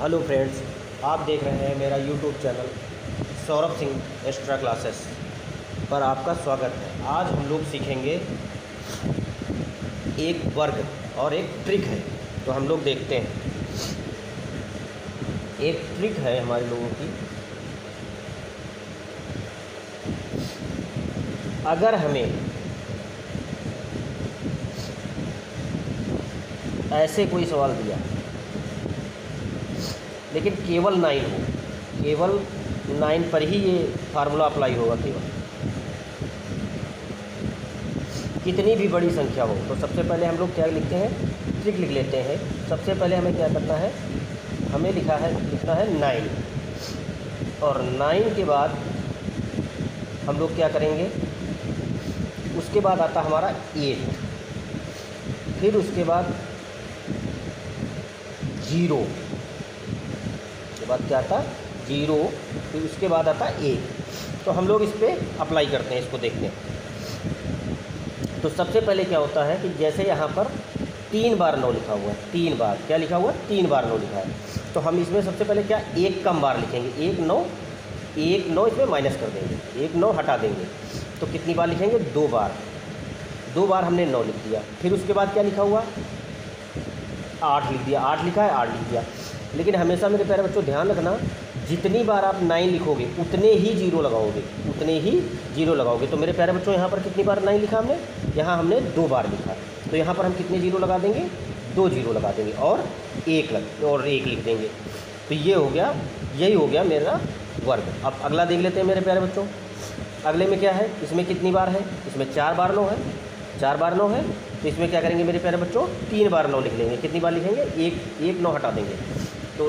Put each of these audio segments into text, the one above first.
Hello friends, आप देख रहे हैं मेरा YouTube channel Saurabh Singh extra classes पर आपका स्वागत है। आज हम लोग सीखेंगे एक वर्ग और एक ट्रिक है, तो हम लोग देखते हैं। एक ट्रिक है हमारे लोगों की। अगर हमें ऐसे कोई सवाल दिया लेकिन केवल 9 हो, केवल 9 पर ही ये फार्मूला अप्लाई होगा, केवल कितनी भी बड़ी संख्या हो। तो सबसे पहले हम लोग क्या लिखते हैं, ट्रिक लिख लेते हैं। सबसे पहले हमें क्या करना है, हमें लिखना है 9, और 9 के बाद हम लोग क्या करेंगे, उसके बाद आता हमारा 8, फिर उसके बाद 0 के बाद क्या आता 0, फिर उसके बाद आता 1। तो हम लोग इस पर अप्लाई करते हैं, इसको देखते हैं। तो सबसे पहले क्या होता है कि जैसे यहाँ पर 3 बार 9 लिखा हुआ है, 3 बार क्या लिखा हुआ है, 3 बार 9 लिखा है। तो हम इसमें सबसे पहले क्या एक कम बार लिखेंगे, 1 9 इसमें माइनस कर देंगे, 1 9 हटा देंगे। तो कितनी बार लिखेंगे, 2 बार। 2 बार हमने 9 लिख दिया। फिर उसके बाद क्या लिखा हुआ, 8 लिख दिया। 8 लिखा है, 8 लिख दिया। लेकिन हमेशा मेरे प्यारे बच्चों ध्यान रखना, जितनी बार आप 9 लिखोगे उतने ही 0 लगाओगे, उतने ही 0 लगाओगे। तो मेरे प्यारे बच्चों यहाँ पर कितनी बार 9 लिखा हमने, यहाँ हमने 2 बार लिखा। तो यहाँ पर हम कितने 0 लगा देंगे, 2 0 लगा देंगे और 1 लिख देंगे। तो ये हो गया, यही हो गया मेरा वर्ग। अब अगला देख लेते हैं मेरे प्यारे बच्चों। अगले में क्या है, इसमें कितनी बार है, इसमें 4 बार 9 है, 4 बार 9 है। तो इसमें क्या करेंगे मेरे प्यारे बच्चों, 3 बार 9 लिख लेंगे। कितनी बार लिखेंगे, 1 9 हटा देंगे। तो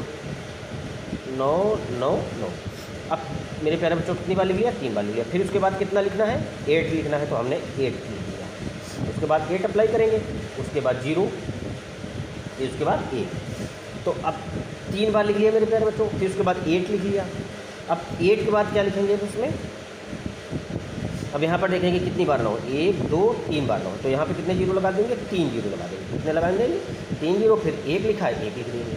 9 9 9। अब मेरे प्यारे बच्चों कितनी बार लिख लिया, 3 बार लिख लिया। फिर उसके बाद कितना लिखना है, 8 लिखना है। तो हमने 8 लिख लिया। उसके बाद 8 अप्लाई करेंगे, उसके बाद 0, फिर उसके बाद 1। तो अब 3 बार लिख लिया मेरे प्यारे बच्चों, फिर उसके बाद 8 लिख लिया। अब 8 के बाद क्या लिखेंगे उसमें, अब यहाँ पर देखेंगे कितनी बार 9, 1 2 3 बार 9। तो यहाँ पे कितने 0 लगा देंगे, 3 0 लगा देंगे। कितने लगा देंगे, 3 0। फिर 1 लिखा है, 1 लिख देंगे।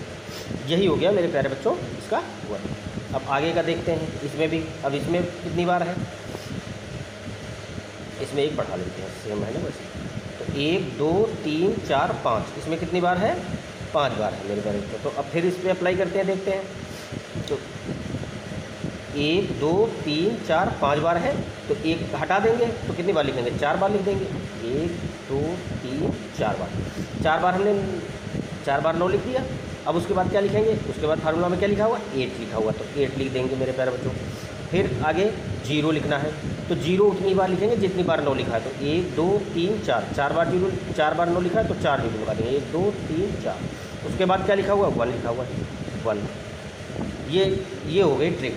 यही हो गया मेरे प्यारे बच्चों इसका वर्ग। अब आगे का देखते हैं, इसमें भी। अब इसमें कितनी बार है, इसमें 1 बढ़ा लेते हैं, सेम है ना बस। तो 1 2 3 4 5, इसमें कितनी बार है, 5 बार है मेरे प्यारे बच्चों। तो अब फिर इस पर अप्लाई करते हैं, देखते हैं। तो 1 2 3 4 5 बार है, तो 1 हटा देंगे। तो कितनी बार लिखेंगे, 4 बार लिख देंगे। 1 2 3 4 बार, 4 बार हमने 4 बार 9 लिख दिया। अब उसके बाद क्या लिखेंगे, उसके बाद फार्मूला में क्या लिखा हुआ, 8 लिखा हुआ। तो 8 लिख देंगे मेरे प्यारे बच्चों। फिर आगे 0 लिखना है। तो 0 उतनी बार लिखेंगे जितनी बार 9 लिखा है। तो 1 2 3 4, 4 बार 0, 4 बार 9 लिखा है, तो 4 0 लगा देंगे। 1 2 3 4। उसके बाद क्या लिखा हुआ, 1 लिखा हुआ है, 1। ये हो गई ट्रिक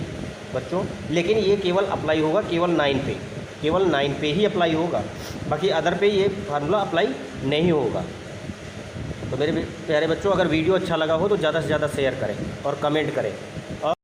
बच्चों। लेकिन ये केवल अप्लाई होगा केवल 9 पे, केवल 9 पे ही अप्लाई होगा। बाकी अदर पे ये फार्मूला अप्लाई नहीं होगा। तो मेरे प्यारे बच्चों, अगर वीडियो अच्छा लगा हो तो ज़्यादा से ज़्यादा शेयर करें और कमेंट करें।